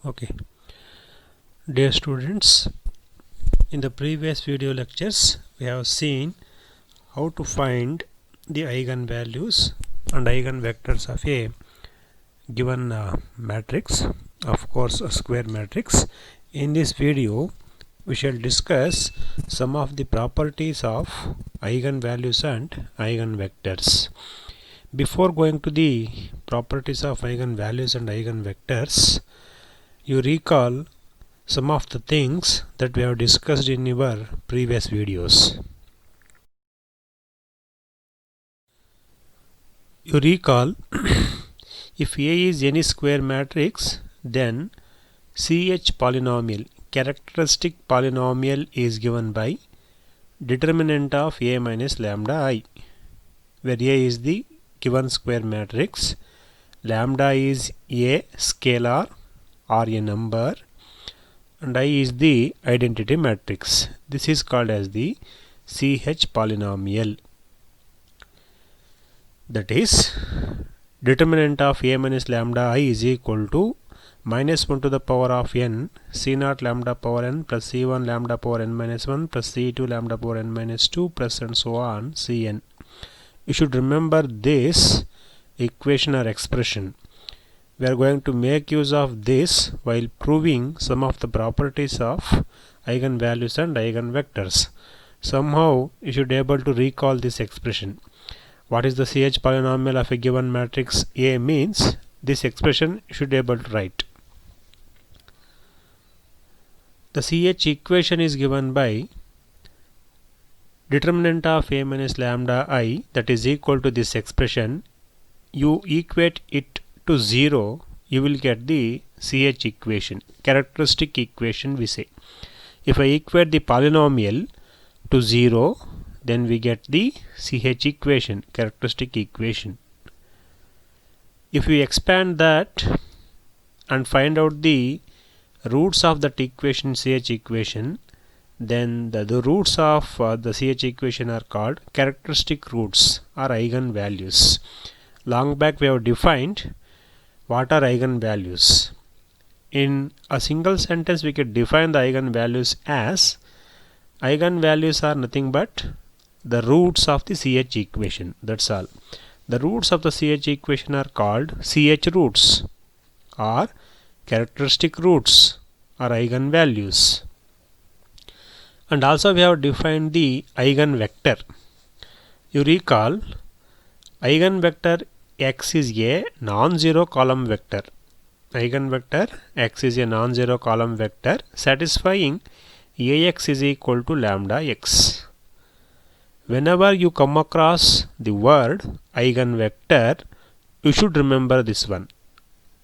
Okay, dear students, in the previous video lectures we have seen how to find the eigenvalues and eigenvectors of a given matrix, of course a square matrix. In this video we shall discuss some of the properties of eigenvalues and eigenvectors. Before going to the properties of eigenvalues and eigenvectors, you recall some of the things that we have discussed in our previous videos. You recall if A is any square matrix, then CH polynomial, characteristic polynomial, is given by determinant of A minus lambda I, where A is the given square matrix, lambda is a scalar or a number, and I is the identity matrix. This is called as the CH polynomial. That is, determinant of A minus lambda I is equal to minus 1 to the power of n C0 lambda power n plus C1 lambda power n minus 1 plus C2 lambda power n minus 2 plus and so on Cn. You should remember this equation or expression. We are going to make use of this while proving some of the properties of eigenvalues and eigenvectors. Somehow you should be able to recall this expression. What is the CH polynomial of a given matrix A means, this expression you should be able to write. The CH equation is given by determinant of A minus lambda I, that is equal to this expression. You equate it to 0, you will get the CH equation, characteristic equation we say. If I equate the polynomial to 0, then we get the CH equation, characteristic equation. If we expand that and find out the roots of that equation, CH equation, then the roots of the CH equation are called characteristic roots or eigenvalues. Long back we have defined what are eigenvalues. In a single sentence we can define the eigenvalues as eigenvalues are nothing but the roots of the CH equation. That's all. The roots of the CH equation are called CH roots or characteristic roots or eigenvalues. And also we have defined the eigenvector. You recall, eigenvector x is a non-zero column vector. Eigenvector x is a non-zero column vector satisfying Ax is equal to lambda x. Whenever you come across the word eigenvector, you should remember this one.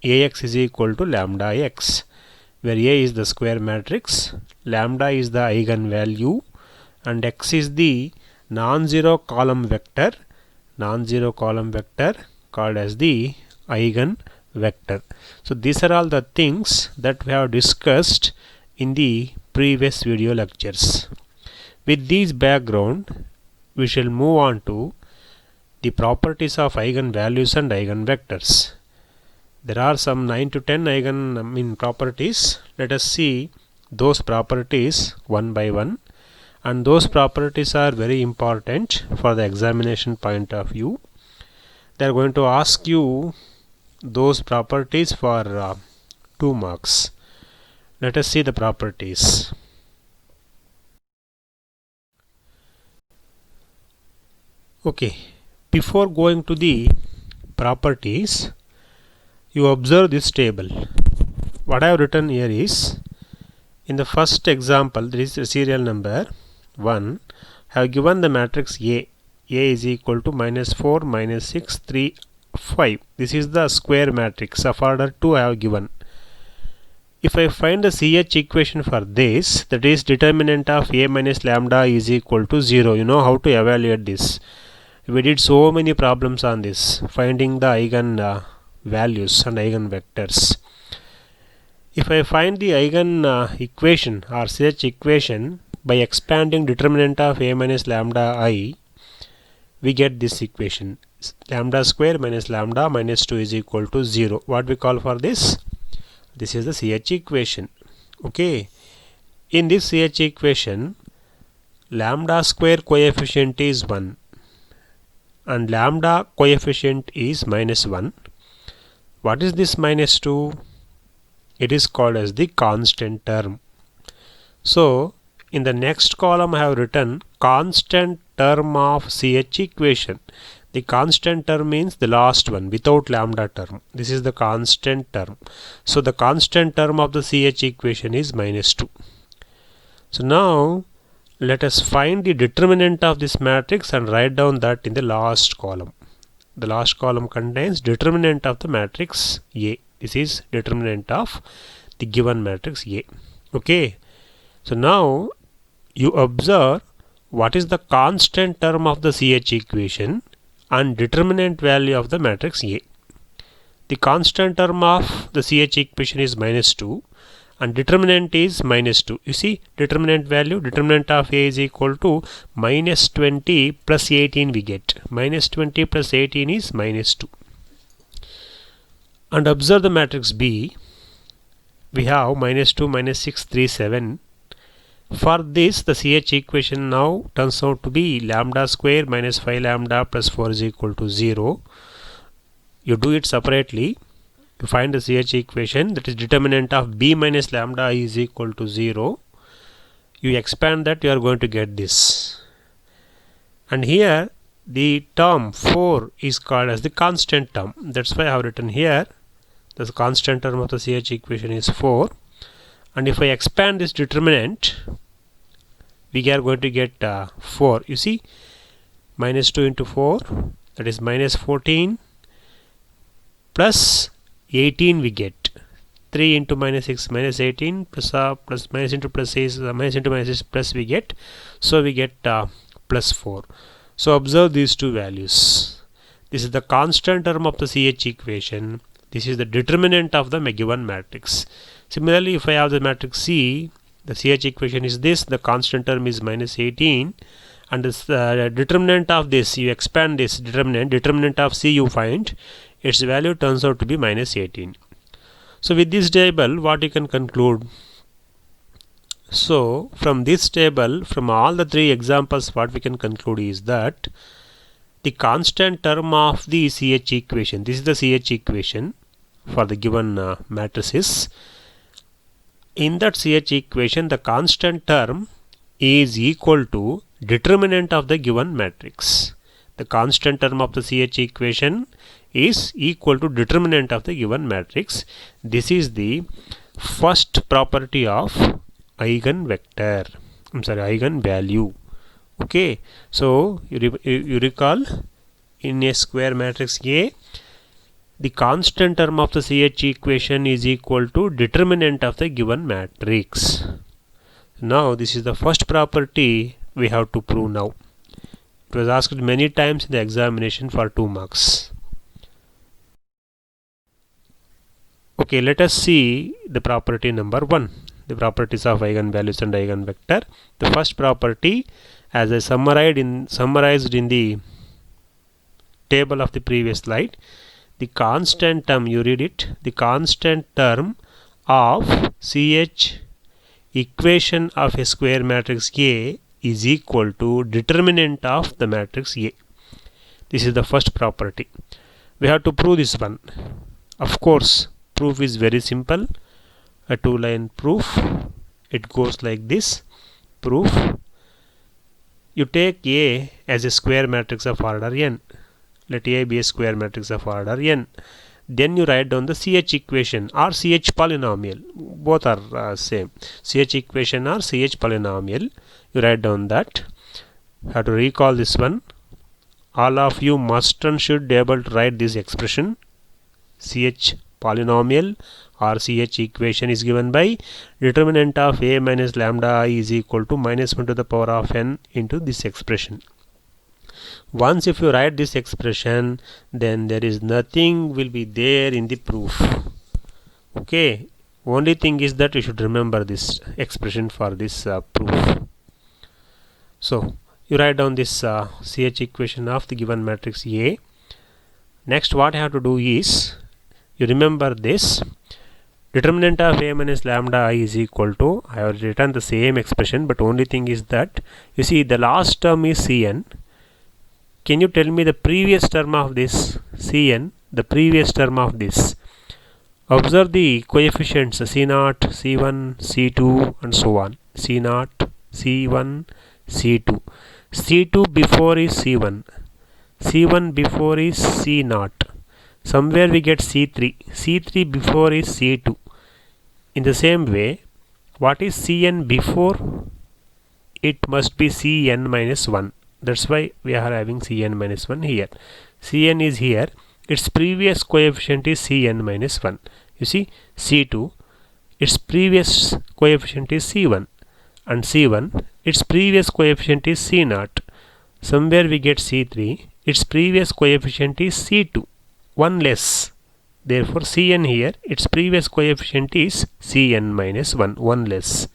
Ax is equal to lambda x, where A is the square matrix, lambda is the eigenvalue, and x is the non-zero column vector called as the eigenvector. So these are all the things that we have discussed in the previous video lectures. With this background, we shall move on to the properties of eigenvalues and eigenvectors. There are some 9 to 10 properties. Let us see those properties one by one, and those properties are very important for the examination point of view. They are going to ask you those properties for 2 marks. Let us see the properties. Okay, before going to the properties, you observe this table. What I have written here is, in the first example, there is a serial number 1. I have given the matrix A. A is equal to minus 4, minus 6, 3, 5. This is the square matrix of order 2 I have given. If I find the CH equation for this, that is determinant of A minus lambda is equal to 0. You know how to evaluate this. We did so many problems on this, finding the eigen values and eigenvectors. If I find the eigen equation or CH equation by expanding determinant of A minus lambda I, we get this equation, lambda square minus lambda minus 2 is equal to 0. What we call for this? This is the CH equation. Okay, in this CH equation, lambda square coefficient is 1 and lambda coefficient is -1. What is this -2? It is called as the constant term. So in the next column I have written constant term of CH equation. The constant term means the last one without lambda term. This is the constant term. So the constant term of the CH equation is -2. So now let us find the determinant of this matrix and write down that in the last column. The last column contains determinant of the matrix A. This is determinant of the given matrix A. Okay. So now you observe what is the constant term of the CH equation and determinant value of the matrix A. The constant term of the CH equation is -2 and determinant is -2. You see determinant value, determinant of A is equal to -20 plus 18 we get. -20 plus 18 is -2. And observe the matrix B. We have -2, -6, 3, 7. For this the CH equation now turns out to be lambda square minus 5 lambda plus 4 is equal to 0. You do it separately. You find the CH equation, that is determinant of B minus lambda is equal to 0. You expand that, you are going to get this. And here the term 4 is called as the constant term. That's why I have written here the constant term of the CH equation is 4. And if I expand this determinant, we are going to get 4. You see, -2 into 4, that is -14 plus 18 we get. 3 into -6 -18 plus minus into plus is minus into minus is plus we get. So we get +4. So observe these two values. This is the constant term of the CH equation. This is the determinant of the given matrix. Similarly, if I have the matrix C, the CH equation is this, the constant term is -18, and this determinant of this, you expand this determinant of C you find, its value turns out to be -18. So with this table, what you can conclude? So from this table, from all the three examples, what we can conclude is that the constant term of the CH equation, this is the CH equation for the given matrices. In that CH equation, the constant term is equal to determinant of the given matrix. The constant term of the CH equation is equal to determinant of the given matrix. This is the first property of eigenvector. Eigenvalue. Okay. So you recall, in a square matrix A, the constant term of the CH equation is equal to determinant of the given matrix. Now this is the first property we have to prove now. It was asked many times in the examination for 2 marks. Okay, let us see the property number 1. The properties of eigenvalues and eigenvector. The first property, as I summarized in the table of the previous slide, the constant term, you read it, the constant term of CH equation of a square matrix A is equal to determinant of the matrix A. This is the first property. We have to prove this one. Of course, proof is very simple. A 2-line proof. It goes like this. Proof. You take A as a square matrix of order n. Let A be a square matrix of order n. Then you write down the CH equation or CH polynomial. Both are same. CH equation or CH polynomial. You write down that. Have to recall this one. All of you must and should be able to write this expression. CH polynomial or CH equation is given by determinant of A minus lambda I is equal to -1 to the power of n into this expression. Once if you write this expression, then there is nothing will be there in the proof. Okay, only thing is that you should remember this expression for this proof. So you write down this CH equation of the given matrix A. Next what I have to do is, you remember this, Determinant of A minus lambda I is equal to, I have written the same expression, but only thing is that you see the last term is Cn. Can you tell me the previous term of this Cn, the previous term of this? Observe the coefficients C0, C1, C2 and so on. C0, C1, C2. C2 before is C1. C1 before is C0. Somewhere we get C3. C3 before is C2. In the same way, what is Cn before? It must be Cn minus 1. That's why we are having Cn minus 1 here. Cn is here. Its previous coefficient is Cn minus 1. You see, C2, its previous coefficient is C1. And C1, its previous coefficient is C0. Somewhere we get C3, its previous coefficient is C2. 1 less. Therefore, Cn here, its previous coefficient is Cn minus 1. 1 less.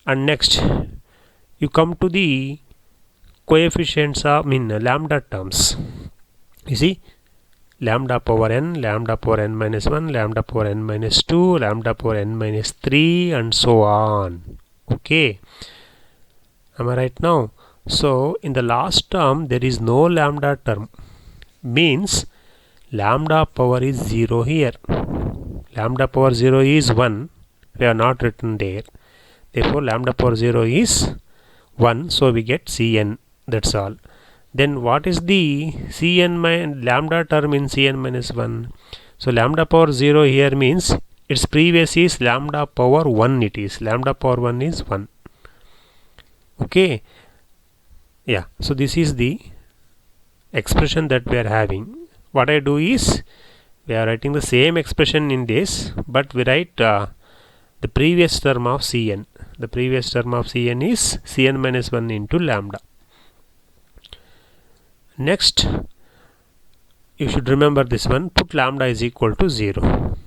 And next, you come to the coefficients of lambda terms. You see, lambda power n minus 1, lambda power n minus 2, lambda power n minus 3 and so on. Okay, am I right now? So in the last term there is no lambda term, means lambda power is 0 here. Lambda power 0 is 1, we have not written there. Therefore lambda power 0 is 1, so we get Cn, that's all. Then what is the Cn lambda term in Cn minus 1? So lambda power 0 here means its previous is lambda power 1, it is. Lambda power 1 is 1. Okay. Yeah. So this is the expression that we are having. What I do is, we are writing the same expression in this, but we write the previous term of Cn. The previous term of Cn is Cn minus 1 into lambda. Next, you should remember this one, put lambda is equal to 0.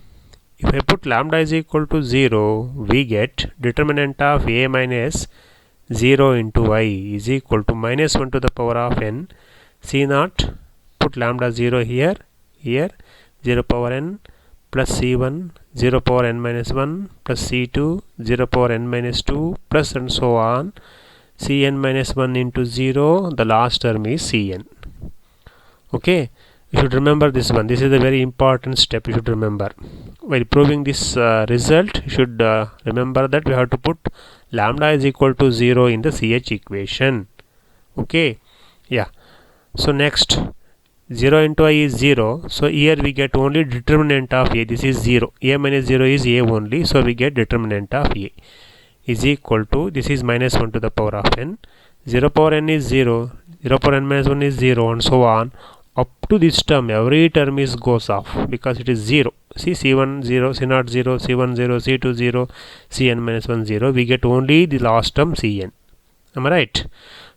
If I put lambda is equal to 0, we get determinant of A minus 0 into I is equal to minus 1 to the power of n C0, put lambda 0 here, 0 power n plus C1, 0 power n minus 1 plus C2, 0 power n minus 2 plus and so on. Cn minus 1 into 0, the last term is Cn. Okay, you should remember this one. This is a very important step you should remember. While proving this result, you should remember that we have to put lambda is equal to 0 in the CH equation. Okay, yeah. So next, 0 into I is 0. So here we get only determinant of A. This is 0. A minus 0 is A only. So we get determinant of A is equal to, this is minus 1 to the power of n. 0 power n is 0. 0 power n minus 1 is 0 and so on. Up to this term, every term is goes off because it is 0. See, C1 0, C0 0, C1 0, C2 0, Cn minus 1 0. We get only the last term Cn. Am I right?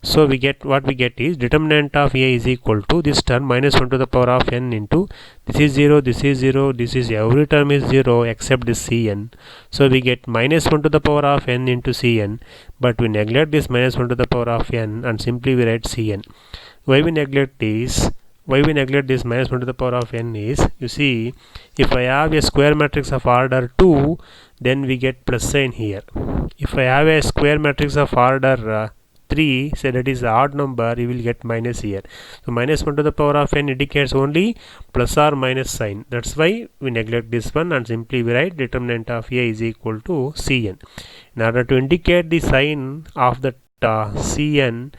So we get, what we get is determinant of A is equal to this term minus 1 to the power of n into this is 0, this is 0, this is every term is 0 except this Cn. So we get minus 1 to the power of n into Cn, but we neglect this minus 1 to the power of n and simply we write Cn. Why we neglect this? Why we neglect this minus 1 to the power of n is, you see, if I have a square matrix of order 2, then we get plus sign here. If I have a square matrix of order 3, say that is the odd number, you will get minus here. So minus 1 to the power of n indicates only plus or minus sign. That's why we neglect this one and simply we write determinant of A is equal to Cn. In order to indicate the sign of the Cn,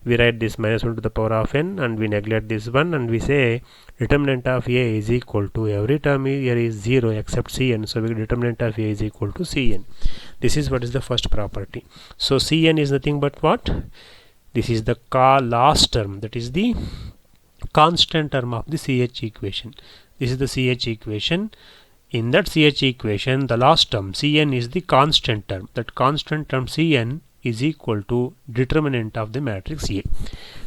we write this minus 1 to the power of n and we neglect this one and we say determinant of A is equal to, every term here is 0 except Cn, so we determinant of A is equal to Cn. This is what is the first property. So Cn is nothing but what? This is the last term, that is the constant term of the CH equation. This is the CH equation. In that CH equation, the last term Cn is the constant term. That constant term Cn is equal to determinant of the matrix A.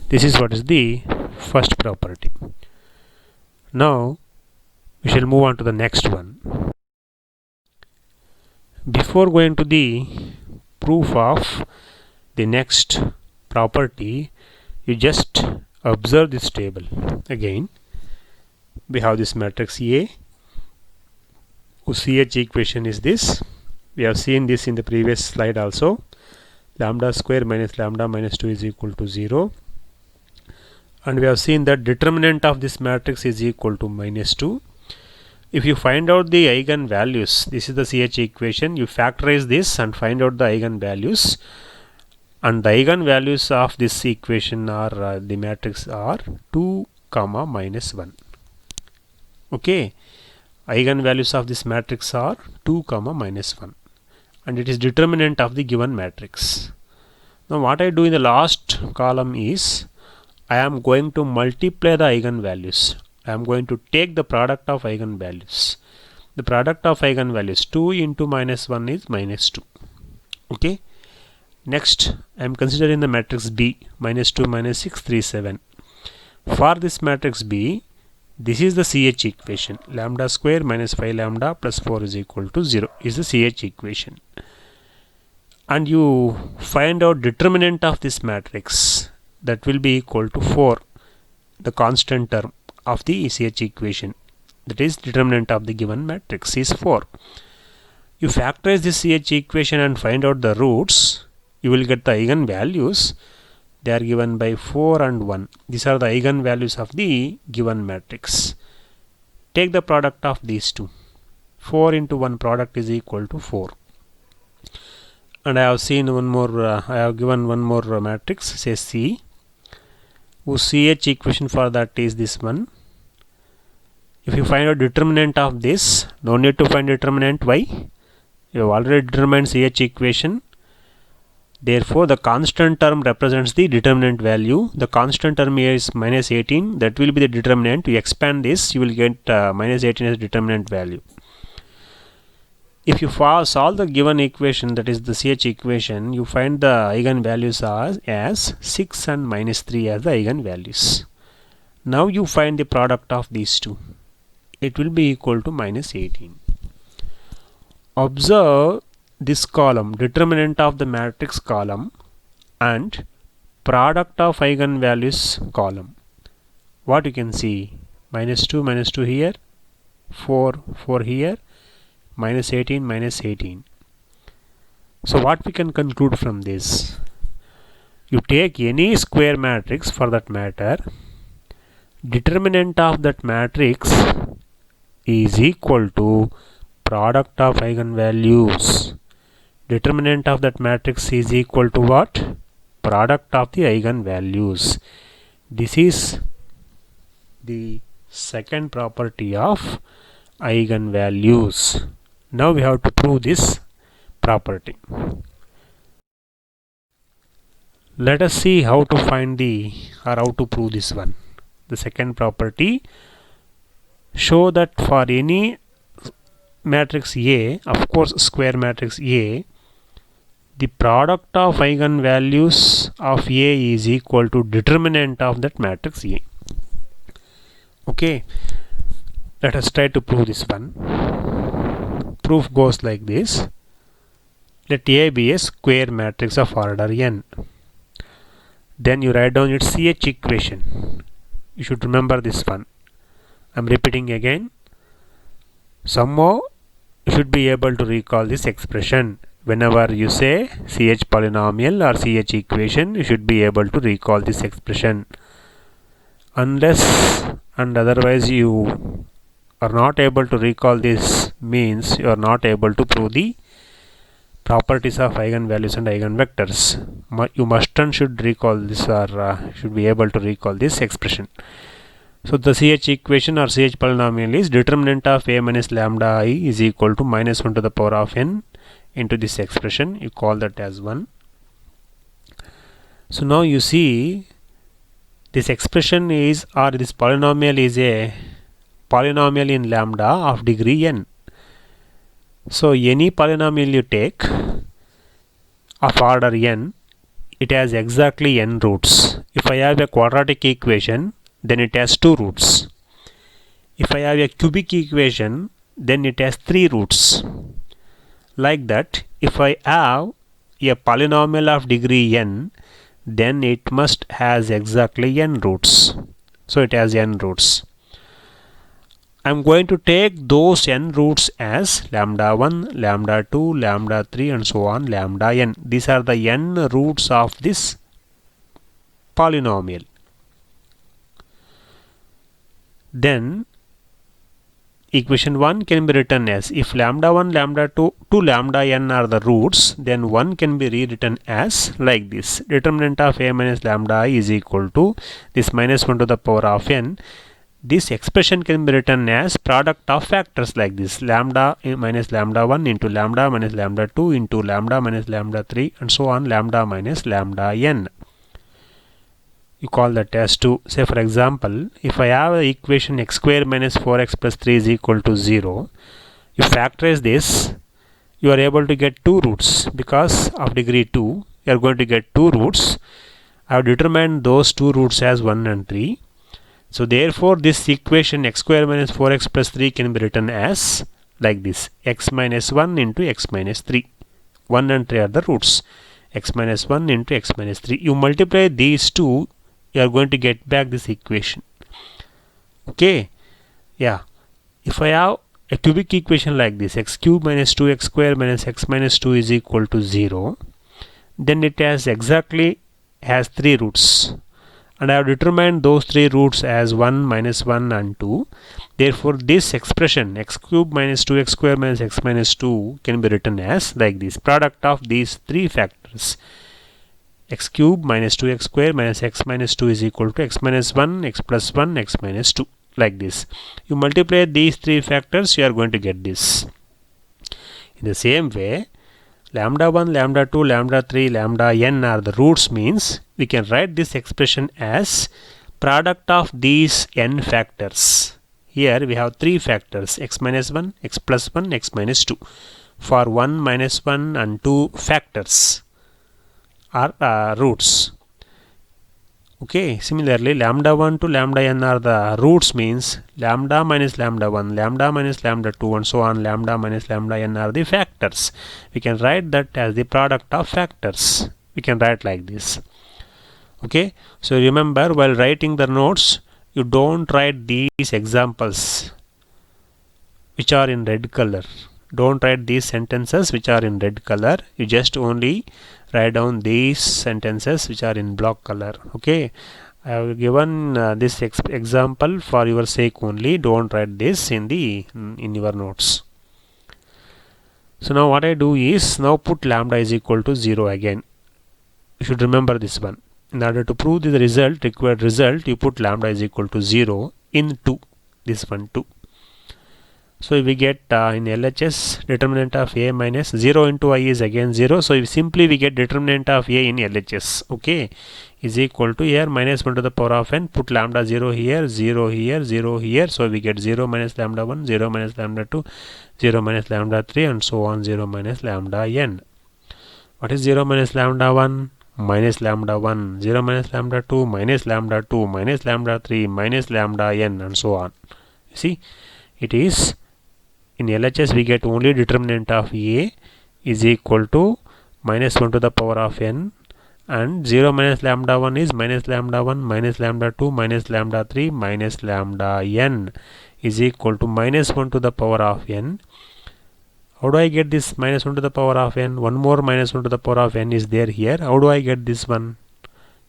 This is what is the first property. Now we shall move on to the next one. Before going to the proof of the next property, you just observe this table. Again, we have this matrix A whose CH equation is this. We have seen this in the previous slide also. Lambda square minus lambda minus 2 is equal to 0. And we have seen that determinant of this matrix is equal to minus 2. If you find out the eigenvalues, this is the CH equation, you factorize this and find out the eigenvalues. And the eigenvalues of this equation are the matrix are 2 comma minus 1. Okay, eigenvalues of this matrix are 2 comma minus 1, and it is determinant of the given matrix. Now what I do in the last column is I am going to multiply the eigenvalues. I am going to take the product of eigenvalues. The product of eigenvalues 2 into minus 1 is minus 2. Okay. Next I am considering the matrix B, minus 2 minus 6 3 7. For this matrix B, this is the CH equation. Lambda square minus 5 lambda plus 4 is equal to 0 is the CH equation. And you find out determinant of this matrix, that will be equal to 4, the constant term of the CH equation, that is determinant of the given matrix is 4. You factorize this CH equation and find out the roots, you will get the eigenvalues. They are given by 4 and 1. These are the eigenvalues of the given matrix. Take the product of these two. 4 into 1 product is equal to 4. And I have seen one more, I have given one more matrix, say C, whose CH equation for that is this one. If you find out determinant of this, no need to find determinant. Why? You have already determined CH equation. Therefore, the constant term represents the determinant value. The constant term here is minus 18. That will be the determinant. You expand this, you will get minus 18 as determinant value. If you solve the given equation, that is the CH equation, you find the eigenvalues as 6 and minus 3 as the eigenvalues. Now you find the product of these two. It will be equal to minus 18. Observe this column, determinant of the matrix column and product of eigenvalues column. What you can see? Minus 2 here, 4 here, minus 18. So what we can conclude from this? You take any square matrix for that matter, determinant of that matrix is equal to product of eigenvalues. Determinant of that matrix is equal to what? Product of the eigenvalues. This is the second property of eigenvalues. Now we have to prove this property. Let us see how to find how to prove this one. The second property, show that for any matrix A, of course square matrix A, the product of eigenvalues of A is equal to determinant of that matrix A. Okay, let us try to prove this one. Proof goes like this. Let A be a square matrix of order n. Then you write down its CH equation. You should remember this one. I am repeating again. Somehow you should be able to recall this expression. Whenever you say CH polynomial or CH equation, you should be able to recall this expression. Unless and otherwise you are not able to recall this, means you are not able to prove the properties of eigenvalues and eigenvectors. You must and should recall this, or should be able to recall this expression. So the CH equation or CH polynomial is determinant of A minus lambda I is equal to minus 1 to the power of n into this expression. You call that as 1. So now you see this expression is, or this polynomial is a polynomial in lambda of degree n. So any polynomial you take of order n, it has exactly n roots. If I have a quadratic equation, then it has 2 roots. If I have a cubic equation, then it has 3 roots. Like that, if I have a polynomial of degree n, then it must has exactly n roots. So it has n roots. I'm going to take those n roots as lambda 1, lambda 2, lambda 3 and so on, lambda n. These are the n roots of this polynomial. Then equation 1 can be written as, if lambda 1, lambda 2 to lambda n are the roots, then 1 can be rewritten as like this. Determinant of a minus lambda I is equal to this minus 1 to the power of n. This expression can be written as product of factors like this, lambda minus lambda 1 into lambda minus lambda 2 into lambda minus lambda 3 and so on, lambda minus lambda n. You call that as 2. Say for example, if I have the equation x square minus 4x plus 3 is equal to 0, you factorize this, you are able to get 2 roots. Because of degree 2, you are going to get 2 roots. I have determined those 2 roots as 1 and 3. So therefore this equation x square minus 4x plus 3 can be written as like this, x minus 1 into x minus 3. 1 and 3 are the roots. X minus 1 into x minus 3. You multiply these two, you are going to get back this equation. Okay, yeah. If I have a cubic equation like this, x cube minus 2x square minus x minus 2 is equal to 0, then it has 3 roots, and I have determined those 3 roots as 1, minus 1 and 2. Therefore this expression x cube minus 2x square minus x minus 2 can be written as like this, product of these 3 factors, x cube minus 2x square minus x minus 2 is equal to x minus 1, x plus 1, x minus 2, like this. You multiply these 3 factors, you are going to get this. In the same way, lambda 1, lambda 2, lambda 3, lambda n are the roots, means we can write this expression as product of these n factors. Here we have 3 factors, x minus 1, x plus 1, x minus 2. For 1, minus 1 and 2 factors are roots. Okay, similarly lambda 1 to lambda n are the roots, means lambda minus lambda 1, lambda minus lambda 2 and so on, lambda minus lambda n are the factors. We can write that as the product of factors. We can write like this. Okay, so remember, while writing the notes, you don't write these examples which are in red color. Don't write these sentences which are in red color. You just only write down these sentences which are in black color. Okay, I have given this example for your sake only. Don't write this in your notes. So now what I do is, now put lambda is equal to 0 again. You should remember this one. In order to prove the result, required result, you put lambda is equal to 0 in 2. This one 2. So we get in LHS determinant of a minus 0 into I is again 0. So simply we get determinant of a in LHS. Okay, is equal to here minus 1 to the power of n. Put lambda 0 here, 0 here, 0 here. So we get 0 minus lambda 1, 0 minus lambda 2, 0 minus lambda 3 and so on, 0 minus lambda n. What is 0 minus lambda 1? Minus lambda 1, 0 minus lambda 2, minus lambda 2, minus lambda 3, minus lambda n and so on. You see, it is in LHS we get only determinant of a is equal to minus 1 to the power of n, and 0 minus lambda 1 is minus lambda 1, minus lambda 2, minus lambda 3, minus lambda n is equal to minus 1 to the power of n. How do I get this minus 1 to the power of n? One more minus 1 to the power of n is there here. How do I get this one?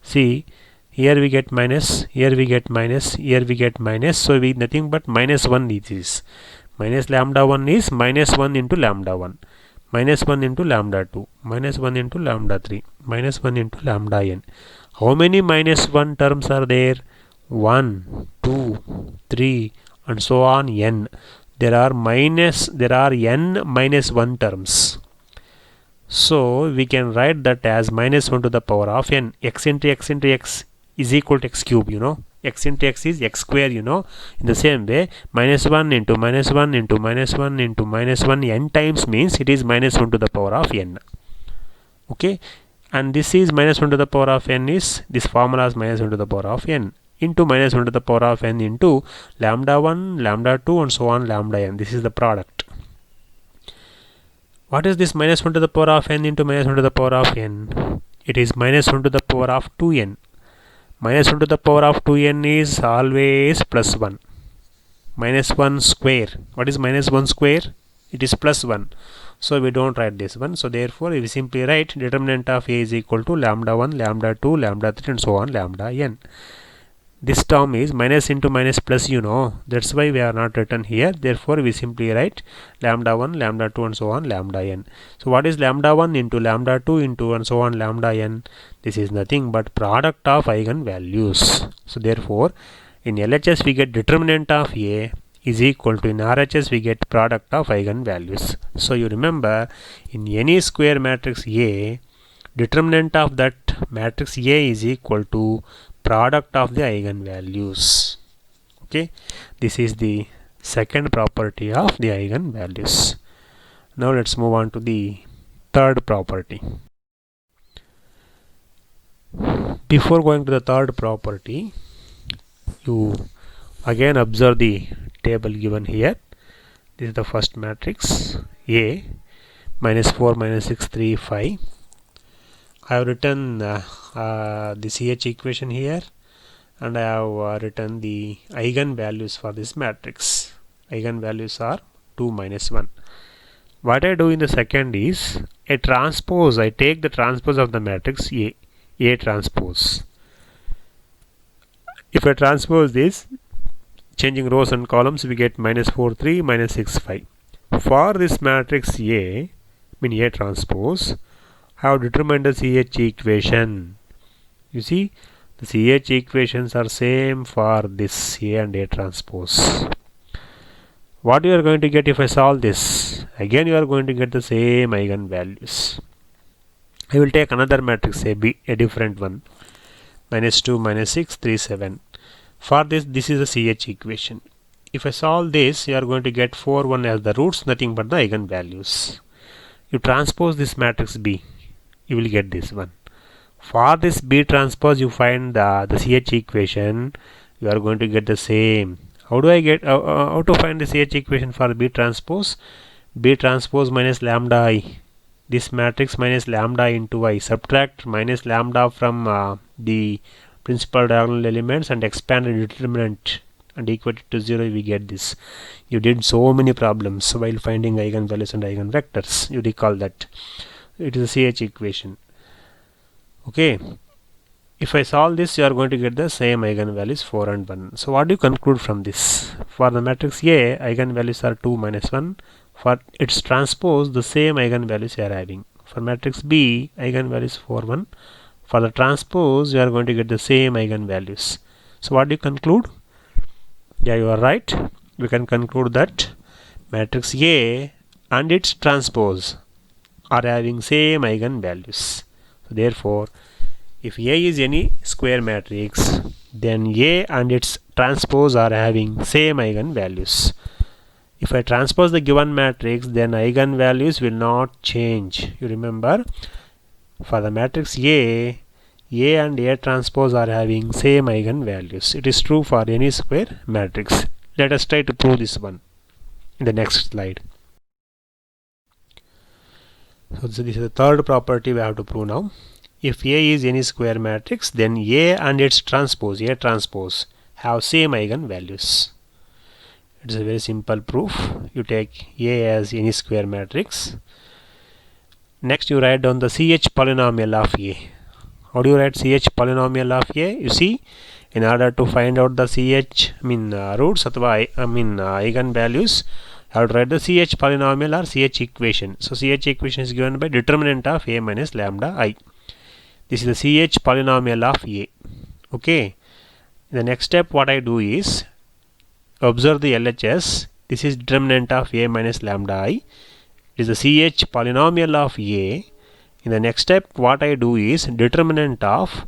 See, here we get minus, here we get minus, here we get minus. So we nothing but minus 1 it is. Minus lambda 1 is minus 1 into lambda 1, minus 1 into lambda 2, minus 1 into lambda 3, minus 1 into lambda n. How many minus 1 terms are there? 1, 2, 3 and so on n. There are n minus 1 terms. So we can write that as minus 1 to the power of n. X into x into x is equal to x cube, you know. X into x is x square, you know. In the same way, minus 1 into minus 1 into minus 1 into minus 1 n times means it is minus 1 to the power of n. Okay, and this is minus 1 to the power of n is, this formula is minus 1 to the power of n into minus 1 to the power of n into lambda 1, lambda 2 and so on, lambda n. This is the product. What is this minus 1 to the power of n into minus 1 to the power of n? It is minus 1 to the power of 2n. Minus 1 to the power of 2n is always plus 1. minus 1 square. What is minus 1 square? It is plus 1. So we don't write this one. So therefore we simply write determinant of A is equal to lambda 1, lambda 2, lambda 3 and so on, lambda n. This term is minus into minus plus, you know. That's why we are not written here. Therefore we simply write lambda 1, lambda 2 and so on, lambda n. So what is lambda 1 into lambda 2 into and so on, lambda n? This is nothing but product of eigenvalues. So therefore in LHS we get determinant of A is equal to, in RHS we get product of eigenvalues. So you remember, in any square matrix A, determinant of that matrix A is equal to product of the eigenvalues. Okay, this is the second property of the eigenvalues. Now let's move on to the third property. Before going to the third property, you again observe the table given here. This is the first matrix A, minus 4, minus 6, 3, 5. I have written the CH equation here, and I have written the eigenvalues for this matrix. Eigenvalues are 2 minus 1. What I do in the second is a transpose. I take the transpose of the matrix A transpose. If I transpose this, changing rows and columns, we get minus 4, 3, minus 6, 5. For this matrix A, A transpose, have determined the CH equation. You see, the CH equations are same for this A and A transpose. What you are going to get if I solve this? Again you are going to get the same eigenvalues. I will take another matrix A, B, a different one. Minus 2, minus 6, 3, 7. For this is the CH equation. If I solve this, you are going to get 4, 1 as the roots, nothing but the eigenvalues. You transpose this matrix B, you will get this one. For this B transpose, you find the CH equation, you are going to get the same. How do I get how to find the CH equation for B transpose? B transpose minus lambda I. This matrix minus lambda into I. Subtract minus lambda from the principal diagonal elements and expand the determinant and equate it to 0. We get this. You did so many problems while finding eigenvalues and eigenvectors. You recall that. It is a CH equation. Okay. If I solve this, you are going to get the same eigenvalues 4 and 1. So what do you conclude from this? For the matrix A, eigenvalues are 2 minus 1. For its transpose, the same eigenvalues you are having. For matrix B, eigenvalues 4, 1. For the transpose, you are going to get the same eigenvalues. So what do you conclude? Yeah, you are right. We can conclude that matrix A and its transpose are having same eigenvalues. So therefore, if A is any square matrix, then A and its transpose are having same eigenvalues. If I transpose the given matrix, then eigenvalues will not change. You remember, for the matrix A and A transpose are having same eigenvalues. It is true for any square matrix. Let us try to prove this one in the next slide. So this is the third property we have to prove now. If A is any square matrix, then A and its transpose, A transpose, have same eigenvalues. It is a very simple proof. You take A as any square matrix. Next you write down the CH polynomial of A. How do you write CH polynomial of A? You see, in order to find out the CH roots athwa eigenvalues, I have to write the CH polynomial or CH equation. So CH equation is given by determinant of A minus lambda I. This is the CH polynomial of A. Okay. The next step what I do is observe the LHS. This is determinant of A minus lambda I. It is the CH polynomial of A. In the next step what I do is determinant of,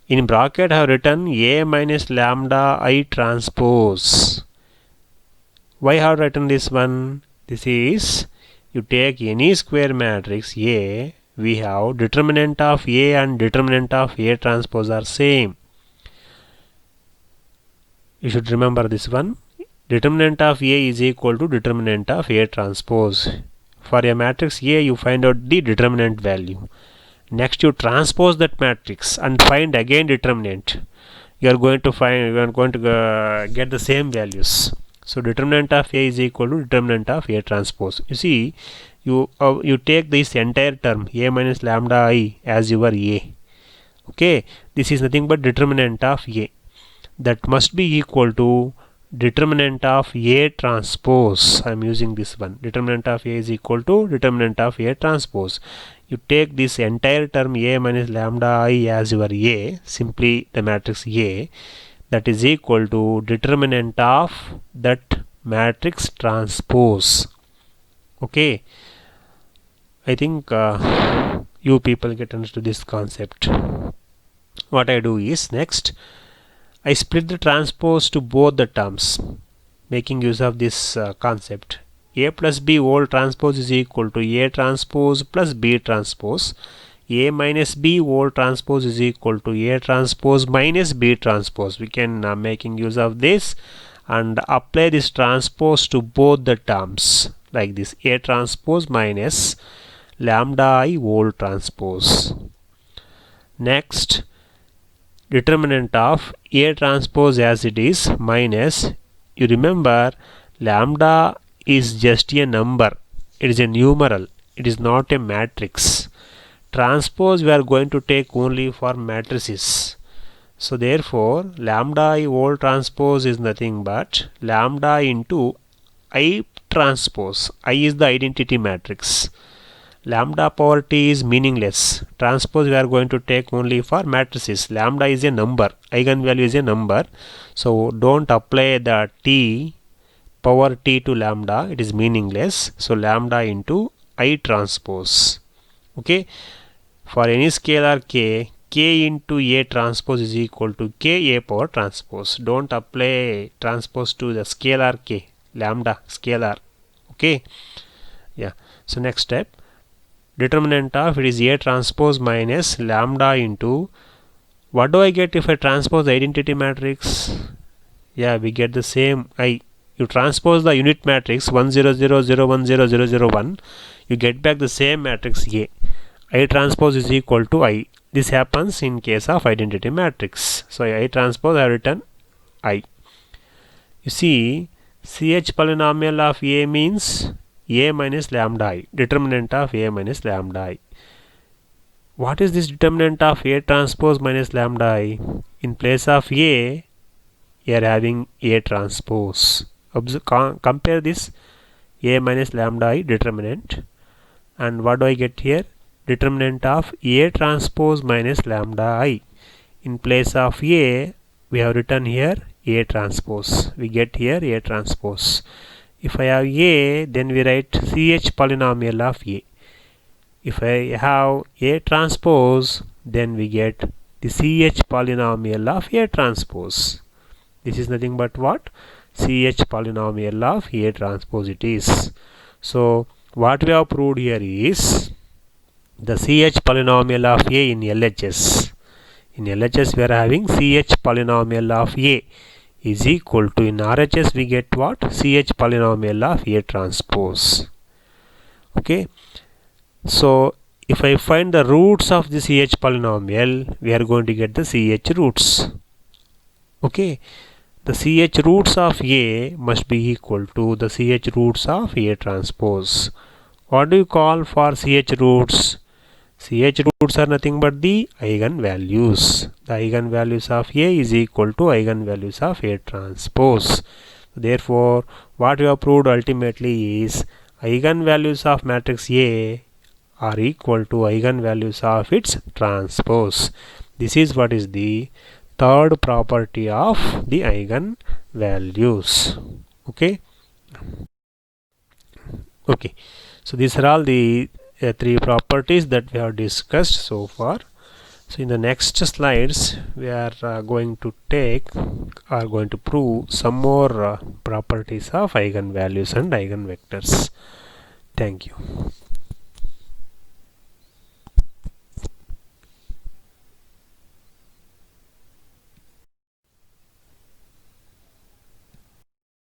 in bracket I have written A minus lambda I transpose. Why I have written this one? This is, you take any square matrix A, we have determinant of A and determinant of A transpose are same. You should remember this one. Determinant of A is equal to determinant of A transpose. For a matrix A, you find out the determinant value. Next you transpose that matrix and find again determinant. You are going to get the same values. So determinant of A is equal to determinant of A transpose. You see, you take this entire term A minus lambda I as your A. Okay, this is nothing but determinant of A. That must be equal to determinant of A transpose. I am using this one. Determinant of A is equal to determinant of A transpose. You take this entire term A minus lambda I as your A, simply the matrix A, that is equal to determinant of that matrix transpose. Okay, I think you people get understood this concept. What I do is, next I split the transpose to both the terms, making use of this concept. A plus B whole transpose is equal to A transpose plus B transpose. A minus B whole transpose is equal to A transpose minus B transpose. We can making use of this and apply this transpose to both the terms like this: A transpose minus lambda I whole transpose. Next, determinant of A transpose as it is minus, you remember lambda is just a number, it is a numeral, it is not a matrix. Transpose we are going to take only for matrices. So therefore lambda I whole transpose is nothing but lambda into I transpose. I is the identity matrix. Lambda power t is meaningless. Transpose we are going to take only for matrices. Lambda is a number. Eigenvalue is a number. So don't apply the t power t to lambda. It is meaningless. So lambda into I transpose. Okay. For any scalar k, k into A transpose is equal to k A power transpose. Don't apply transpose to the scalar k. Lambda scalar. Okay. Yeah. So next step. Determinant of it is A transpose minus lambda into, what do I get if I transpose the identity matrix? Yeah, we get the same I. You transpose the unit matrix 1 0 0 0 1 0 0 0 1, you get back the same matrix A. I transpose is equal to I. This happens in case of identity matrix. So I transpose I have written I. You see, CH polynomial of A means A minus lambda I, determinant of A minus lambda I. What is this determinant of A transpose minus lambda I? In place of A, you are having A transpose. Compare this A minus lambda I determinant, and what do I get here? Determinant of A transpose minus lambda I. In place of A, we have written here A transpose. We get here A transpose. If I have A, then we write CH polynomial of A. If I have A transpose, then we get the CH polynomial of A transpose. This is nothing but what? CH polynomial of A transpose it is. So what we have proved here is the CH polynomial of A in LHS. In LHS we are having CH polynomial of A is equal to, in RHS we get what? CH polynomial of A transpose. Okay. So if I find the roots of the CH polynomial, we are going to get the CH roots. Okay. The CH roots of A must be equal to the CH roots of A transpose. What do you call for CH roots? CH roots are nothing but the eigenvalues. The eigenvalues of A is equal to eigenvalues of A transpose. Therefore, what we have proved ultimately is eigenvalues of matrix A are equal to eigenvalues of its transpose. This is what is the third property of the eigenvalues. Okay. Okay. So these are all the three properties that we have discussed so far. So in the next slides we are going to prove some more properties of eigenvalues and eigenvectors. Thank you.